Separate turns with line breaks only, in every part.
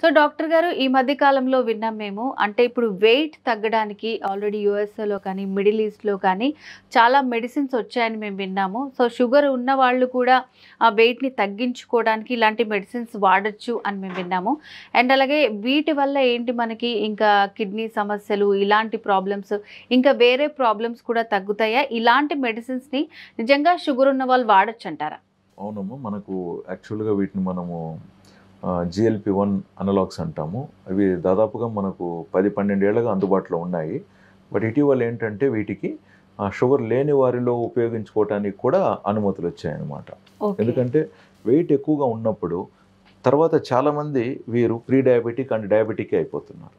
So doctor గారు ఈ మధ్య కాలంలో విన్నాం మేము. అంటే ఇప్పుడు వెయిట్ తగ్గడానికి ఆల్రెడీ యూఎస్ఏలో కానీ, మిడిల్ ఈస్ట్‌లో కానీ చాలా మెడిసిన్స్ వచ్చాయని మేము విన్నాము. సో షుగర్ ఉన్న వాళ్ళు కూడా ఆ వెయిట్‌ని తగ్గించుకోవడానికి ఇలాంటి మెడిసిన్స్ వాడొచ్చు అని మేము విన్నాము. అండ్ అలాగే వీటి వల్ల ఏంటి మనకి ఇంకా కిడ్నీ సమస్యలు, ఇలాంటి ప్రాబ్లమ్స్ ఇంకా వేరే ప్రాబ్లమ్స్ కూడా తగ్గుతాయా? ఇలాంటి మెడిసిన్స్‌ని నిజంగా షుగర్ ఉన్న వాళ్ళు వాడొచ్చంటారా?
అవునమ్మా. మనకు యాక్చువల్‌గా వీటిని మనము GLP-1 అనలాగ్స్ అంటాము. అవి దాదాపుగా మనకు 10, 12 ఏళ్లుగా అందుబాటులో ఉన్నాయి. బట్ ఇటీవల ఏంటంటే వీటికి షుగర్ లేని వారిలో ఉపయోగించుకోవటానికి కూడా అనుమతులు వచ్చాయన్నమాట.
ఓకే.
ఎందుకంటే వెయిట్ ఎక్కువగా ఉన్నప్పుడు తర్వాత చాలామంది వీరు ప్రీ డయాబెటిక్ అండ్ డయాబెటికే అయిపోతున్నారు.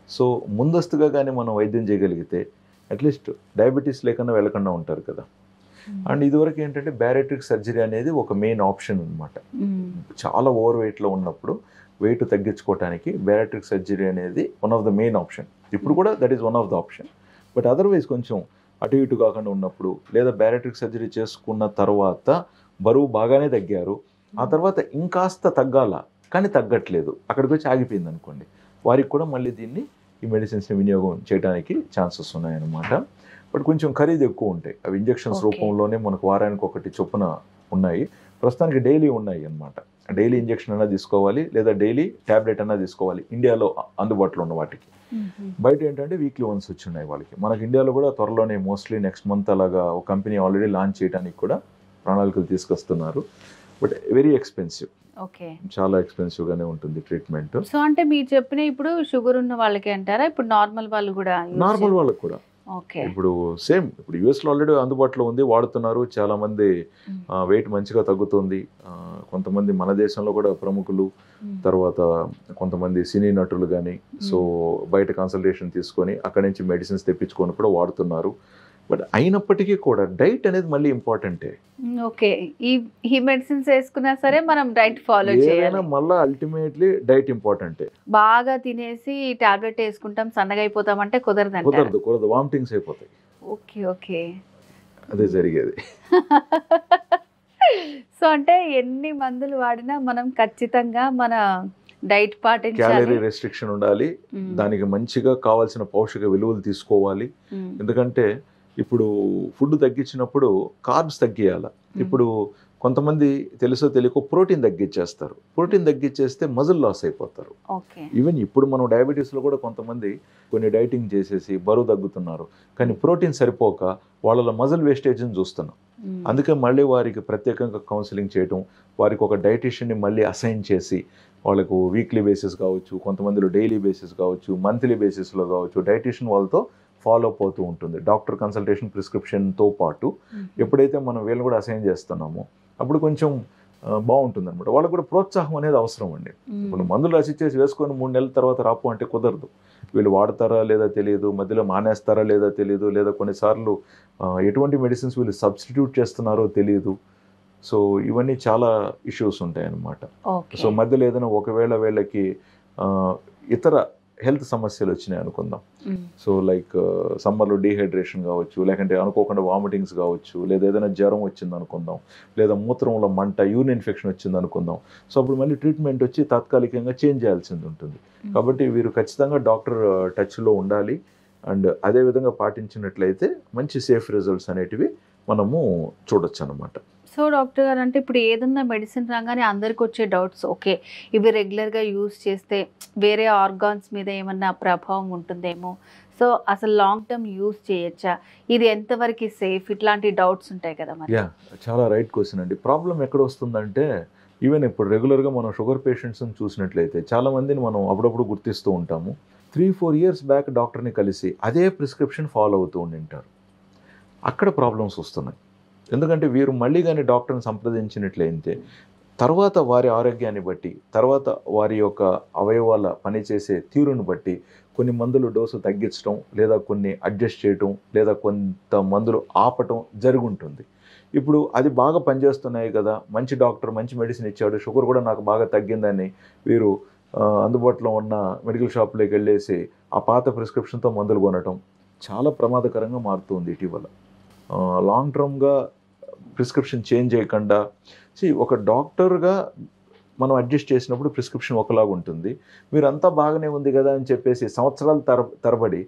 సో ముందస్తుగా కానీ మనం వైద్యం చేయగలిగితే అట్లీస్ట్ డయాబెటీస్ లేకుండా వెళ్ళకుండా ఉంటారు కదా. అండ్ ఇదివరకు ఏంటంటే బ్యారియాట్రిక్ సర్జరీ అనేది ఒక మెయిన్ ఆప్షన్ అనమాట. చాలా ఓవర్ వెయిట్లో ఉన్నప్పుడు వెయిట్ తగ్గించుకోవడానికి బ్యారియాట్రిక్ సర్జరీ అనేది one of the main option. ఇప్పుడు కూడా that is one of the option. But otherwise కొంచెం అటు ఇటు కాకుండా ఉన్నప్పుడు లేదా బ్యారియాట్రిక్ సర్జరీ చేసుకున్న తర్వాత బరువు బాగానే తగ్గారు, ఆ తర్వాత ఇంకాస్త తగ్గాల కానీ తగ్గట్లేదు, అక్కడికి వచ్చి ఆగిపోయింది అనుకోండి, వారికి కూడా మళ్ళీ ఈ మెడిసిన్స్ని వినియోగం చేయడానికి ఛాన్సెస్ ఉన్నాయన్నమాట. బట్ కొంచెం ఖరీదు ఎక్కువ ఉంటాయి. అవి ఇంజెక్షన్స్ రూపంలోనే మనకు వారానికి ఒకటి చొప్పున ఉన్నాయి. ప్రస్తుతానికి డైలీ ఉన్నాయి అన్నమాట. డైలీ ఇంజెక్షన్ అన్నా తీసుకోవాలి లేదా డైలీ ట్యాబ్లెట్ అన్నా తీసుకోవాలి ఇండియాలో అందుబాటులో ఉన్న వాటికి. బయట ఏంటంటే వీక్లీ వన్స్ వచ్చి ఉన్నాయి వాళ్ళకి. మనకి ఇండియాలో కూడా త్వరలోనే మోస్ట్లీ నెక్స్ట్ మంత్ అలాగా ఒక కంపెనీ ఆల్రెడీ లాంచ్ చేయడానికి కూడా ప్రణాళికలు తీసుకొస్తున్నారు. But very expensive.
ఓకే.
చాలా ఎక్స్పెన్సివ్గానే ఉంటుంది ట్రీట్మెంట్.
సో అంటే మీరు చెప్పిన ఇప్పుడు షుగర్ ఉన్న వాళ్ళకి అంటారా? ఇప్పుడు నార్మల్ వాళ్ళు కూడా
నార్మల్ వాళ్ళకి కూడా
ఓకే.
ఇప్పుడు సేమ్ ఇప్పుడు యూఎస్లో ఆల్రెడీ అందుబాటులో ఉంది, వాడుతున్నారు. చాలామంది వెయిట్ మంచిగా తగ్గుతుంది. కొంతమంది మన దేశంలో కూడా ప్రముఖులు, తర్వాత కొంతమంది సినీ నటులు కానీ సో బయట కన్సల్టేషన్ తీసుకొని అక్కడి నుంచి మెడిసిన్స్ తెప్పించుకొని కూడా వాడుతున్నారు. బట్ అయినప్పటికీ కూడా డైట్ అనేది మళ్ళీ ఇంపార్టెంటే.
ఓకే. ఈ మెడిసిన్స్ వేసుకున్నా సరే మనం డైట్ ఫాలో చేయాలి.
మళ్ళీ అల్టిమేట్లీ డైట్ ఇంపార్టెంటే.
బాగా తినేసి టాబ్లెట్ వేసుకుంటాం సన్నగా అయిపోతాం అంటే
కుదరదు. వామిటింగ్స్ అయిపోతాయి.
ఓకే. ఓకే.
అదే జరిగేది.
సో అంటే ఎన్ని మందులు వాడినా మనం ఖచ్చితంగా మన డైట్ పాటించాలి.
క్యాలరీ రెస్ట్రిక్షన్ ఉండాలి. దానికి మంచిగా కావాల్సిన పౌషక విలువలు తీసుకోవాలి. ఎందుకంటే ఇప్పుడు ఫుడ్ తగ్గించినప్పుడు కార్బ్స్ తగ్గియాలి. ఇప్పుడు కొంతమంది తెలుసో తెలియకో ప్రోటీన్ తగ్గించేస్తారు. ప్రోటీన్ తగ్గించేస్తే మజిల్ లాస్ అయిపోతారు. ఈవెన్ ఇప్పుడు మనం డయాబెటీస్లో కూడా కొంతమంది కొన్ని డైటింగ్ చేసేసి బరువు తగ్గుతున్నారు, కానీ ప్రోటీన్ సరిపోక వాళ్ళ మజిల్ వేస్టేజ్ని చూస్తున్నాం. అందుకే మళ్ళీ వారికి ప్రత్యేకంగా కౌన్సిలింగ్ చేయడం, వారికి ఒక డైటీషియన్ని మళ్ళీ అసైన్ చేసి వాళ్ళకు వీక్లీ బేసిస్ కావచ్చు, కొంతమందిలో డైలీ బేసిస్ కావచ్చు, మంత్లీ బేసిస్లో కావచ్చు, డైటీషియన్ వాళ్ళతో ఫాలో అప్ అవుతూ ఉంటుంది. డాక్టర్ కన్సల్టేషన్ ప్రిస్క్రిప్షన్తో పాటు ఎప్పుడైతే మనం వీళ్ళని కూడా అసైన్ చేస్తున్నామో అప్పుడు కొంచెం బాగుంటుంది అనమాట. వాళ్ళకు కూడా ప్రోత్సాహం అనేది అవసరం అండి. ఇప్పుడు మందులు రసిచ్చేసి వేసుకొని 3 నెలల తర్వాత రాపు అంటే కుదరదు. వీళ్ళు వాడతారా లేదా తెలియదు, మధ్యలో మానేస్తారా లేదా తెలియదు, లేదా కొన్నిసార్లు ఎటువంటి మెడిసిన్స్ వీళ్ళు సబ్స్టిట్యూట్ చేస్తున్నారో తెలియదు. సో ఇవన్నీ చాలా ఇష్యూస్ ఉంటాయి అన్నమాట. సో మధ్యలో ఏదైనా ఒకవేళ వీళ్ళకి ఇతర హెల్త్ సమస్యలు వచ్చినాయి అనుకుందాం. సో లైక్ సమ్మర్లో డీహైడ్రేషన్ కావచ్చు, లేకంటే అనుకోకుండా వామిటింగ్స్ కావచ్చు, లేదా ఏదైనా జ్వరం వచ్చింది అనుకుందాం, లేదా మూత్రంలో మంట, యూరిన్ ఇన్ఫెక్షన్ వచ్చింది అనుకుందాం. సో అప్పుడు మళ్ళీ ట్రీట్మెంట్ వచ్చి తాత్కాలికంగా చేంజ్ చేయాల్సింది ఉంటుంది. కాబట్టి వీరు ఖచ్చితంగా డాక్టర్ టచ్లో ఉండాలి. అండ్ అదేవిధంగా పాటించినట్లయితే మంచి సేఫ్ రిజల్ట్స్ అనేటివి మనము చూడొచ్చు అన్నమాట.
సో డాక్టర్ గారు అంటే ఇప్పుడు ఏదన్నా మెడిసిన్ రాగానే అందరికి వచ్చే డౌట్స్, ఓకే ఇవి రెగ్యులర్గా యూజ్ చేస్తే వేరే ఆర్గాన్స్ మీద ఏమన్నా ప్రభావం ఉంటుందేమో, సో అసలు లాంగ్ టర్మ్ యూజ్ చేయొచ్చా, ఇది ఎంతవరకు సేఫ్, ఇట్లాంటి డౌట్స్ ఉంటాయి కదా మరి.
చాలా రైట్ క్వశ్చన్ అండి. ప్రాబ్లం ఎక్కడ వస్తుందంటే ఈవెన్ ఇప్పుడు రెగ్యులర్గా మనం షుగర్ పేషెంట్స్ని చూసినట్లయితే చాలామందిని మనం అప్పుడప్పుడు గుర్తిస్తూ ఉంటాము. 3-4 years బ్యాక్ డాక్టర్ని కలిసి అదే ప్రిస్క్రిప్షన్ ఫాలో అవుతూ ఉండింటారు. అక్కడ ప్రాబ్లమ్స్ వస్తున్నాయి. ఎందుకంటే వీరు మళ్ళీ కానీ డాక్టర్ని సంప్రదించినట్లయితే తర్వాత వారి ఆరోగ్యాన్ని బట్టి, తర్వాత వారి యొక్క అవయవాల పనిచేసే తీరుని బట్టి కొన్ని మందులు డోసు తగ్గించడం, లేదా కొన్ని అడ్జస్ట్ చేయటం, లేదా కొంత మందులు ఆపటం జరుగుంటుంది. ఇప్పుడు అది బాగా పనిచేస్తున్నాయి కదా, మంచి డాక్టర్ మంచి మెడిసిన్ ఇచ్చాడు, షుగర్ కూడా నాకు బాగా తగ్గిందని వీరు అందుబాటులో ఉన్న మెడికల్ షాప్లోకి వెళ్ళేసి ఆ పాత ప్రిస్క్రిప్షన్తో మందులు కొనటం చాలా ప్రమాదకరంగా మారుతుంది ఇటీవల. లాంగ్ టర్మ్గా ప్రిస్క్రిప్షన్ చేంజ్ చేయకుండా ఒక డాక్టర్గా మనం అడ్జస్ట్ చేసినప్పుడు ప్రిస్క్రిప్షన్ ఒకలాగా ఉంటుంది. మీరంతా బాగానే ఉంది కదా అని చెప్పేసి సంవత్సరాల తరబడి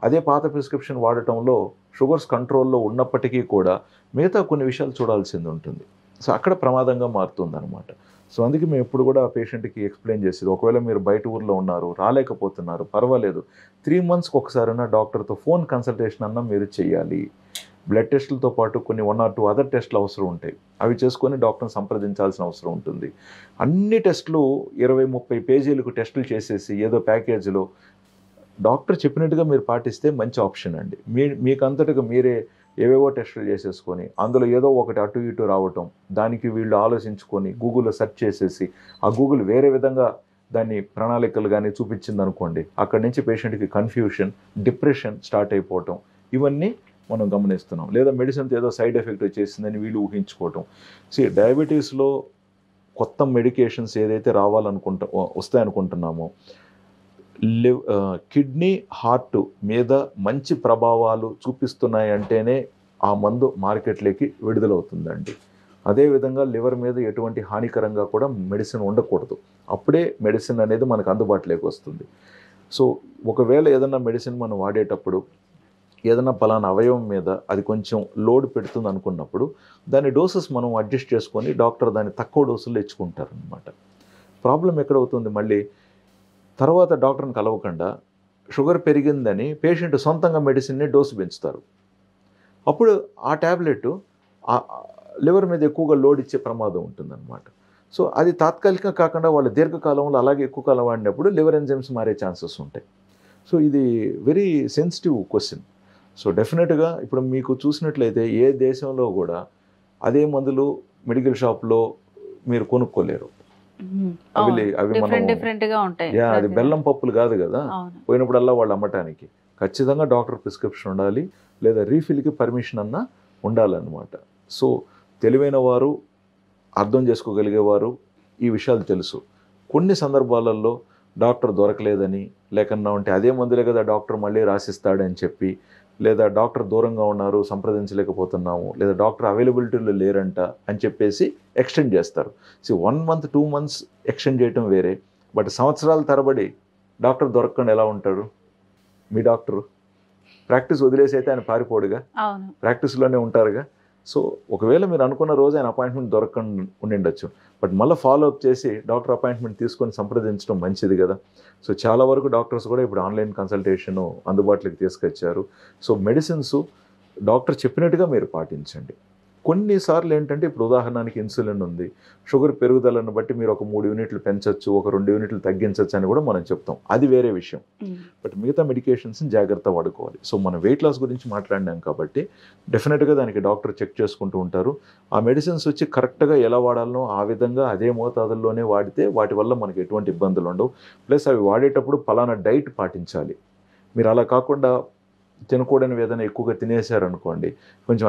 అదే పాత ప్రిస్క్రిప్షన్ వాడటంలో షుగర్స్ కంట్రోల్లో ఉన్నప్పటికీ కూడా మిగతా కొన్ని విషయాలు చూడాల్సింది ఉంటుంది. సో అక్కడ ప్రమాదంగా మారుతుందన్నమాట. సో అందుకే మేము ఎప్పుడు కూడా పేషెంట్కి ఎక్స్ప్లెయిన్ చేసేది, ఒకవేళ మీరు బయట ఊర్లో ఉన్నారు, రాలేకపోతున్నారు, పర్వాలేదు, 3 monthsకి ఒకసారైనా డాక్టర్తో ఫోన్ కన్సల్టేషన్ అన్నా మీరు చేయాలి. బ్లడ్ టెస్టులతో పాటు కొన్ని 1 or 2 అదర్ టెస్టులు అవసరం ఉంటాయి. అవి చేసుకొని డాక్టర్ని సంప్రదించాల్సిన అవసరం ఉంటుంది. అన్ని టెస్టులు 20-30 పేజీలకు టెస్టులు చేసేసి ఏదో ప్యాకేజీలో డాక్టర్ చెప్పినట్టుగా మీరు పాటిస్తే మంచి ఆప్షన్ అండి. మీకు అంతటిగా మీరే ఏవేవో టెస్టులు చేసేసుకొని అందులో ఏదో ఒకటి అటు ఇటు రావటం, దానికి వీళ్ళు ఆలోచించుకొని గూగుల్లో సెర్చ్ చేసేసి ఆ గూగుల్ వేరే విధంగా దాన్ని ప్రణాళికలు కానీ చూపించింది అనుకోండి, అక్కడి నుంచి పేషెంట్కి కన్ఫ్యూషన్, డిప్రెషన్ స్టార్ట్ అయిపోవటం, ఇవన్నీ మనం గమనిస్తున్నాం. లేదా మెడిసిన్తో ఏదో సైడ్ ఎఫెక్ట్ వచ్చేసిందని వీళ్ళు ఊహించుకోవటం. డయాబెటీస్లో కొత్త మెడికేషన్స్ ఏదైతే వస్తాయనుకుంటున్నామో కిడ్నీ, హార్ట్ మీద మంచి ప్రభావాలు చూపిస్తున్నాయి అంటేనే ఆ మందు మార్కెట్లోకి విడుదలవుతుందండి. అదేవిధంగా లివర్ మీద ఎటువంటి హానికరంగా కూడా మెడిసిన్ ఉండకూడదు. అప్పుడే మెడిసిన్ అనేది మనకు అందుబాటులోకి వస్తుంది. సో ఒకవేళ ఏదైనా మెడిసిన్ మనం వాడేటప్పుడు ఏదైనా పలానా అవయవం మీద అది కొంచెం లోడ్ పెడుతుంది అనుకున్నప్పుడు దాని డోసెస్ మనం అడ్జస్ట్ చేసుకొని డాక్టర్ దాన్ని తక్కువ డోసుల్లో ఇచ్చుకుంటారనమాట. ప్రాబ్లం ఎక్కడవుతుంది, మళ్ళీ తర్వాత డాక్టర్ని కలవకుండా షుగర్ పెరిగిందని పేషెంట్ సొంతంగా మెడిసిన్ని డోసు పెంచుతారు. అప్పుడు ఆ ట్యాబ్లెట్ లివర్ మీద ఎక్కువగా లోడ్ ఇచ్చే ప్రమాదం ఉంటుందన్నమాట. సో అది తాత్కాలికంగా కాకుండా వాళ్ళు దీర్ఘకాలంలో అలాగే ఎక్కువ కాలం వాడినప్పుడు లివర్ ఎంజైమ్స్ మారే ఛాన్సెస్ ఉంటాయి. సో ఇది వెరీ సెన్సిటివ్ క్వశ్చన్. సో డెఫినెట్గా ఇప్పుడు మీకు చూసినట్లయితే ఏ దేశంలో కూడా అదే మందులు మెడికల్ షాప్లో మీరు కొనుక్కోలేరు. అవి అది బెల్లం పప్పులు కాదు కదా, పోయినప్పుడల్లా వాళ్ళు అమ్మటానికి ఖచ్చితంగా డాక్టర్ ప్రిస్క్రిప్షన్ ఉండాలి, లేదా రీఫిల్కి పర్మిషన్ అన్నా ఉండాలన్నమాట. సో తెలివైన వారు, అర్థం చేసుకోగలిగేవారు ఈ విషయాలు తెలుసు. కొన్ని సందర్భాలలో డాక్టర్ దొరకలేదని, లేకన్నా ఉంటే అదే మందులే కదా డాక్టర్ మళ్ళీ రాసిస్తాడని చెప్పి, లేదా డాక్టర్ దూరంగా ఉన్నారు సంప్రదించలేకపోతున్నాము, లేదా డాక్టర్ అవైలబిలిటీలో లేరంట అని చెప్పేసి ఎక్స్టెండ్ చేస్తారు. 1 month 2 months ఎక్స్టెండ్ చేయటం వేరే, బట్ సంవత్సరాల తరబడి డాక్టర్ దొరకకుండా ఎలా ఉంటాడు మీ డాక్టరు? ప్రాక్టీస్ వదిలేసి అయితే ఆయన పారిపోడుగా, ప్రాక్టీస్లోనే ఉంటారుగా. సో ఒకవేళ మీరు అనుకున్న రోజు ఆయన అపాయింట్మెంట్ దొరకకుండా ఉండిండొచ్చు, బట్ మళ్ళీ ఫాలోఅప్ చేసి డాక్టర్ అపాయింట్మెంట్ తీసుకొని సంప్రదించడం మంచిది కదా. సో చాలా వరకు డాక్టర్స్ కూడా ఇప్పుడు ఆన్లైన్ కన్సల్టేషను అందుబాటులోకి తీసుకొచ్చారు. సో మెడిసిన్స్ డాక్టర్ చెప్పినట్టుగా మీరు పాటించండి. కొన్నిసార్లు ఏంటంటే ఇప్పుడు ఉదాహరణకి ఇన్సులిన్ ఉంది, షుగర్ పెరుగుదలను బట్టి మీరు ఒక 3 యూనిట్లు పెంచవచ్చు, ఒక 2 యూనిట్లు తగ్గించవచ్చు అని కూడా మనం చెప్తాం, అది వేరే విషయం. బట్ మిగతా మెడికేషన్స్ని జాగ్రత్త వాడుకోవాలి. సో మనం వెయిట్ లాస్ గురించి మాట్లాడినాం కాబట్టి డెఫినెట్గా దానికి డాక్టర్ చెక్ చేసుకుంటూ ఉంటారు. ఆ మెడిసిన్స్ వచ్చి కరెక్ట్గా ఎలా వాడాలనో ఆ విధంగా అదే మోతాదుల్లోనే వాడితే వాటి వల్ల మనకి ఎటువంటి ఇబ్బందులు ఉండవు. ప్లస్ అవి వాడేటప్పుడు పలానా డైట్ పాటించాలి. మీరు అలా కాకుండా తినకూడని ఏదైనా ఎక్కువగా తినేశారనుకోండి, కొంచెం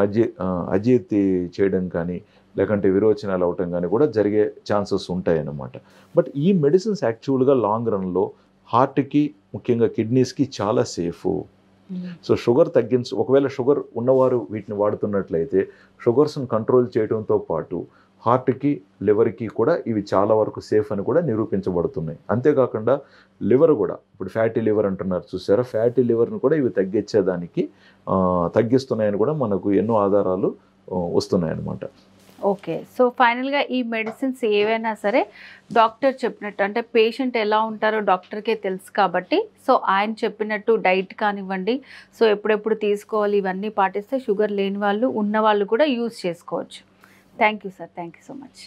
అజీర్తి చేయడం కానీ లేకంటే విరోచనాలు అవటం కానీ కూడా జరిగే ఛాన్సెస్ ఉంటాయన్నమాట. బట్ ఈ మెడిసిన్స్ యాక్చువల్గా లాంగ్ రన్లో హార్ట్కి, ముఖ్యంగా కిడ్నీస్కి చాలా సేఫ్. సో షుగర్ ఒకవేళ షుగర్ ఉన్నవారు వీటిని వాడుతున్నట్లయితే షుగర్స్ని కంట్రోల్ చేయడంతో పాటు హార్ట్కి, లివర్కి కూడా ఇవి చాలా వరకు సేఫ్ అని కూడా నిరూపించబడుతున్నాయి. అంతేకాకుండా లివర్ కూడా, ఇప్పుడు ఫ్యాటీ లివర్ అంటున్నారు చూసారా, ఫ్యాటీ లివర్ని కూడా ఇవి తగ్గిస్తున్నాయని కూడా మనకు ఎన్నో ఆధారాలు వస్తున్నాయన్నమాట.
ఓకే. సో ఫైనల్గా ఈ మెడిసిన్స్ ఏవైనా సరే డాక్టర్ చెప్పినట్టు, అంటే పేషెంట్ ఎలా ఉంటారో డాక్టర్కే తెలుసు కాబట్టి, సో ఆయన చెప్పినట్టు డైట్ కానివ్వండి, సో ఎప్పుడెప్పుడు తీసుకోవాలి ఇవన్నీ పాటిస్తే షుగర్ లేని వాళ్ళు, ఉన్న వాళ్ళు కూడా యూజ్ చేసుకోవచ్చు. Thank you sir, thank you so much.